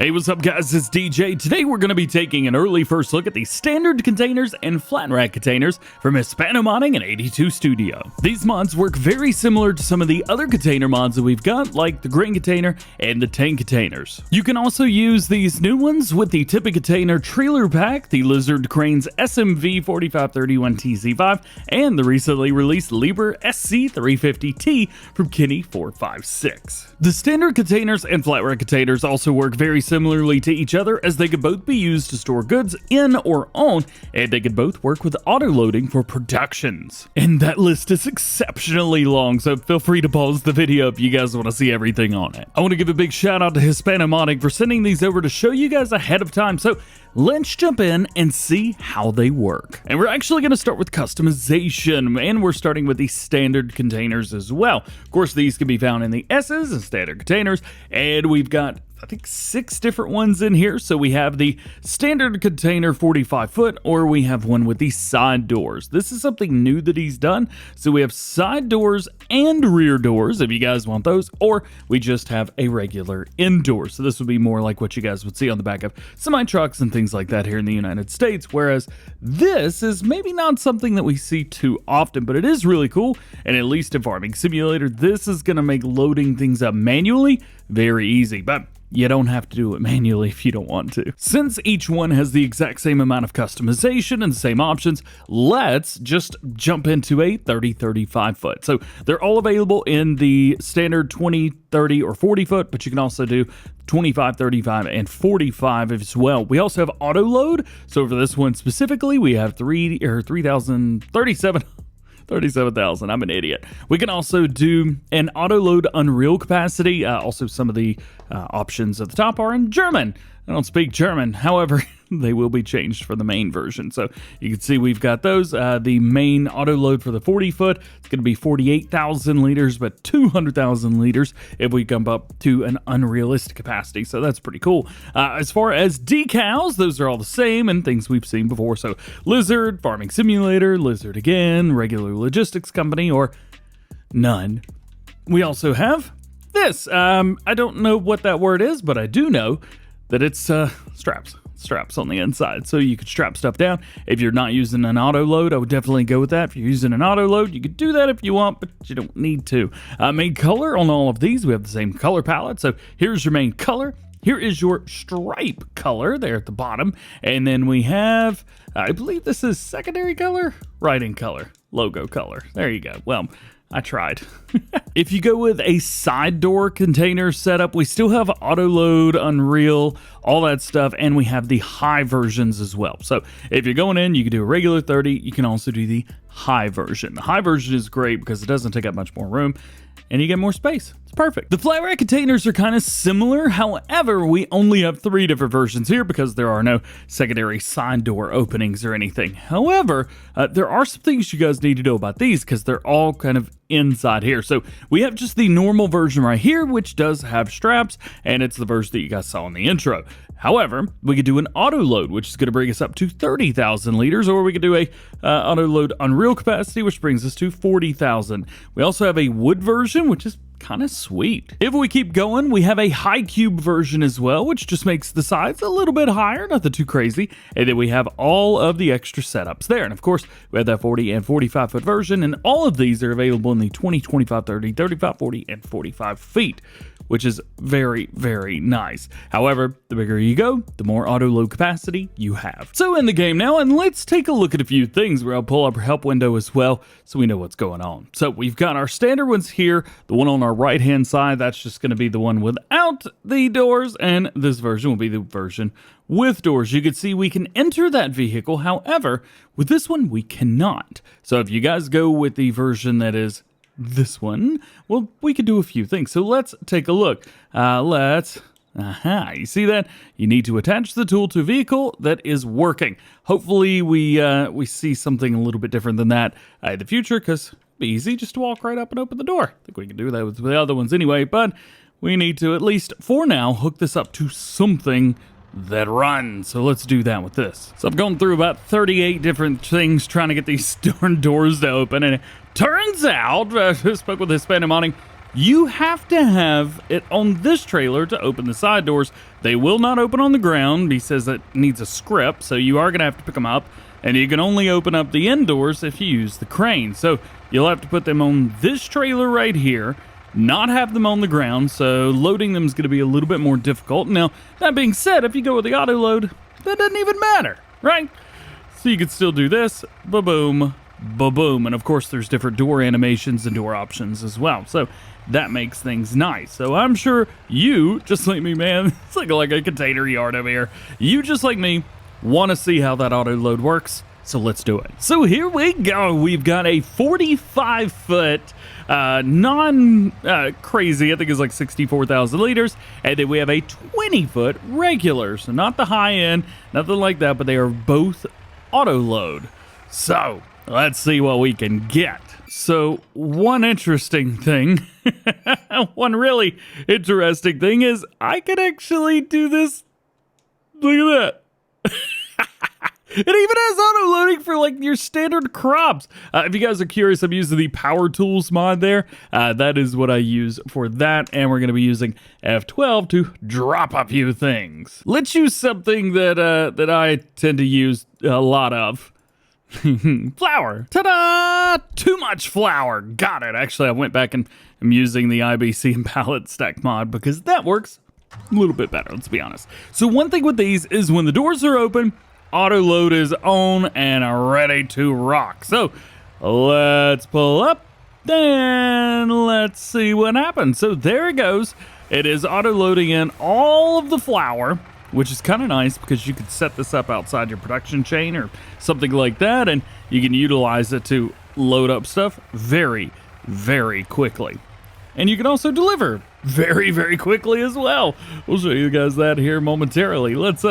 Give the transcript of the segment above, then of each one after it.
Hey, what's up guys, it's DJ. Today we're going to be taking an early first look at the standard containers and flat rack containers from Hispano Modding and 82 Studio. These mods work very similar to some of the other container mods that we've got, like the grain container and the tank containers. You can also use these new ones with the tipping container trailer pack, the Lizard Cranes SMV 4531TZ5, and the recently released Liebherr SC350T from Kenny456. The standard containers and flat rack containers also work very similarly to each other, as they could both be used to store goods in or on, and they could both work with auto loading for productions. And that list is exceptionally long, so feel free to pause the video if you guys want to see everything on it. I want to give a big shout out to Hispano Modding for sending these over to show you guys ahead of time, so let's jump in and see how they work. And we're actually going to start with customization, and we're starting with the standard containers as well. Of course, these can be found in the S's and standard containers, and we've got I think 6 different ones in here. So we have the standard container 45 foot, or we have one with the side doors. This is something new that he's done. So we have side doors and rear doors if you guys want those, or we just have a regular indoor. So this would be more like what you guys would see on the back of semi trucks and things like that here in the United States. Whereas this is maybe not something that we see too often, but it is really cool. And at least in Farming Simulator, this is going to make loading things up manually very easy. But you don't have to do it manually if you don't want to. Since each one has the exact same amount of customization and the same options, let's just jump into a 30-35 foot. So they're all available in the standard 20, 30, or 40 foot, but you can also do 25, 35, and 45 as well. We also have auto load. So for this one specifically, we have 37,000. I'm an idiot. We can also do an auto load Unreal capacity. Also, some of the options at the top are in German. I don't speak German. However, they will be changed for the main version. So you can see we've got those. The main auto load for the 40 foot, it's going to be 48,000 liters, but 200,000 liters if we come up to an unrealistic capacity. So that's pretty cool. As far as decals, those are all the same and things we've seen before. So Lizard, Farming Simulator, Lizard again, regular logistics company, or none. We also have this. I don't know what that word is, but I do know that it's straps on the inside, so you could strap stuff down. If you're not using an auto load, I would definitely go with that. If you're using an auto load, you could do that if you want, but you don't need to. Main color on all of these, we have the same color palette. So here's your main color. Here is your stripe color there at the bottom, and then we have, I believe this is secondary color, writing color, logo color. There you go. Well, I tried. If you go with a side door container setup, we still have auto load, Unreal, all that stuff, and we have the high versions as well. So if you're going in, you can do a regular 30. You can also do the high version. The high version is great because it doesn't take up much more room, and you get more space. It's perfect. The flat rack containers are kind of similar. However, we only have 3 different versions here because there are no secondary side door openings or anything. However, there are some things you guys need to know about these because they're all kind of inside here. So we have just the normal version right here, which does have straps, and it's the version that you guys saw in the intro. However, we could do an auto load, which is going to bring us up to 30,000 liters, or we could do a auto load Unreal capacity, which brings us to 40,000. We also have a wood version, which is kind of sweet. If we keep going, we have a high cube version as well, which just makes the sides a little bit higher, nothing too crazy. And then we have all of the extra setups there. And of course, we have that 40 and 45 foot version, and all of these are available in the 20, 25, 30, 35, 40, and 45 feet, which is very, very nice. However, the bigger you go, the more auto load capacity you have. So in the game now, and let's take a look at a few things where I'll pull up our help window as well, so we know what's going on. So we've got our standard ones here. The one on our right hand side, that's just going to be the one without the doors, and this version will be the version with doors. You can see we can enter that vehicle. However, with this one, we cannot. So if you guys go with the version that is this one, well, we could do a few things. So let's take a look. You see that? You need to attach the tool to a vehicle that is working. Hopefully we see something a little bit different than that in the future, because it'd be easy just to walk right up and open the door. I think we can do that with the other ones anyway, but we need to, at least for now, hook this up to something that runs. So let's do that with this. So I've gone through about 38 different things trying to get these darn doors to open, and it turns out, I spoke with Hispano Modding, you have to have it on this trailer to open the side doors. They will not open on the ground. He says it needs a script, so you are going to have to pick them up. And you can only open up the indoors if you use the crane. So you'll have to put them on this trailer right here, not have them on the ground, so loading them is going to be a little bit more difficult. Now, that being said, if you go with the auto load, that doesn't even matter, right? So you can still do this, ba-boom, ba-boom. And of course, there's different door animations and door options as well. So that makes things nice. So I'm sure you, just like me, man, it's like a container yard over here. You, just like me, want to see how that auto load works. So let's do it. So here we go. We've got a 45-foot crazy, I think it's like 64,000 liters. And then we have a 20-foot regular. So not the high end, nothing like that, but they are both auto load. So let's see what we can get. So one interesting thing, one really interesting thing is I could actually do this. Look at that. It even has auto loading for like your standard crops. If you guys are curious, I'm using the Power Tools mod there. That is what I use for that. And we're going to be using F12 to drop a few things. Let's use something that I tend to use a lot of. Flour. Ta-da! Too much flour. Got it. Actually, I went back and I'm using the IBC and pallet stack mod because that works a little bit better, let's be honest. So one thing with these is when the doors are open, auto load is on and ready to rock. So let's pull up and let's see what happens. So there it goes. It is auto loading in all of the flour, which is kind of nice because you could set this up outside your production chain or something like that, and you can utilize it to load up stuff very, very quickly. And you can also deliver very, very quickly as well. We'll show you guys that here momentarily. Let's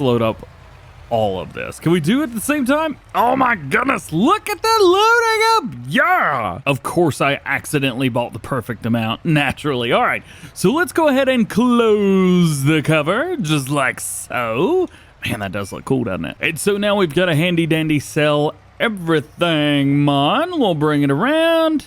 load up all of this. Can we do it at the same time? Oh my goodness, look at that loading up. Yeah. Of course, I accidentally bought the perfect amount, naturally. All right, so let's go ahead and close the cover, just like so. Man, that does look cool, doesn't it? And so now we've got a handy dandy sell everything mod. We'll bring it around.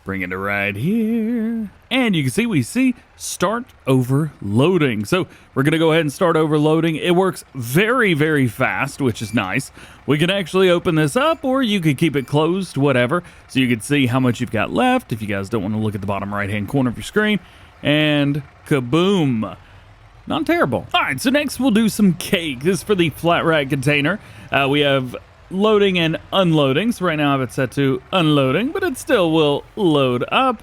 Bring it to right here. And you can see, we see start overloading. So we're going to go ahead and start overloading. It works very, very fast, which is nice. We can actually open this up, or you could keep it closed, whatever. So you can see how much you've got left if you guys don't want to look at the bottom right-hand corner of your screen. And kaboom. Not terrible. All right, so next we'll do some cake. This is for the flat rack container. We have loading and unloading. So right now I have it set to unloading, but it still will load up.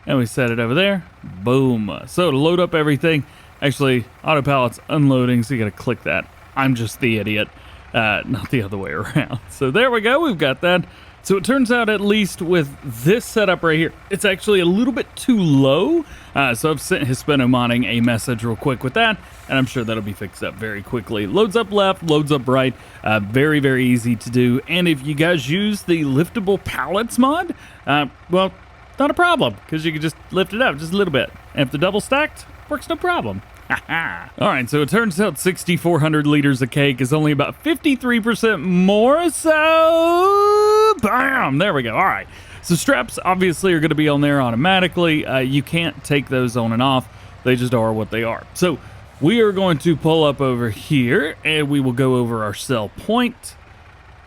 And we set it over there. Boom. So to load up everything, actually auto pallets unloading, so you got to click that. I'm just the idiot, not the other way around. So there we go. We've got that. So it turns out, at least with this setup right here, it's actually a little bit too low. So I've sent Hispano Modding a message real quick with that, and I'm sure that'll be fixed up very quickly. Loads up left, loads up right. Very, very easy to do. And if you guys use the liftable pallets mod, well, not a problem, because you can just lift it up just a little bit. And if they're double stacked, works no problem. All right, so it turns out 6,400 liters of cake is only about 53% more, so bam, there we go. All right, so straps obviously are going to be on there automatically. You can't take those on and off. They just are what they are. So we are going to pull up over here, and we will go over our sell point,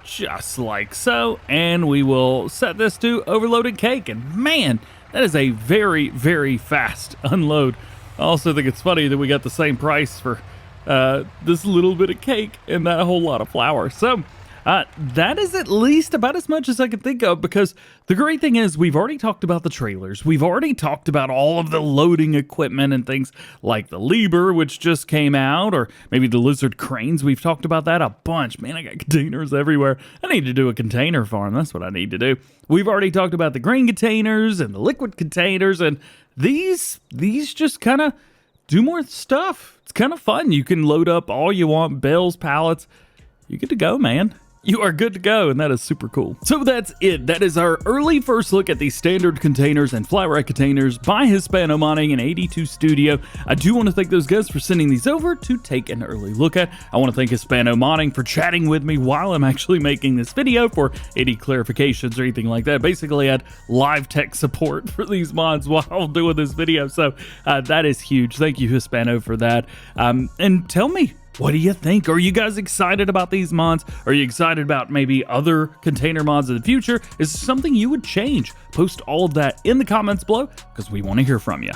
just like so, and we will set this to overloaded cake. And man, that is a very, very fast unload. I also think it's funny that we got the same price for this little bit of cake and that whole lot of flour. So that is at least about as much as I can think of, because the great thing is we've already talked about the trailers. We've already talked about all of the loading equipment and things like the Lieber, which just came out, or maybe the Lizard cranes. We've talked about that a bunch. Man, I got containers everywhere. I need to do a container farm. That's what I need to do. We've already talked about the grain containers and the liquid containers, and these just kind of do more stuff. It's kind of fun. You can load up all you want, bales, pallets. You're good to go, man. you are good to go, and that is super cool. So that's it. That is our early first look at the standard containers and flat rack containers by Hispano Modding and 82 Studio. I do want to thank those guys for sending these over to take an early look at. I want to thank Hispano Modding for chatting with me while I'm actually making this video for any clarifications or anything like that. Basically, I had live tech support for these mods while doing this video, so that is huge. Thank you, Hispano, for that. And tell me, what do you think? Are you guys excited about these mods? Are you excited about maybe other container mods in the future? Is there something you would change? Post all of that in the comments below because we want to hear from you.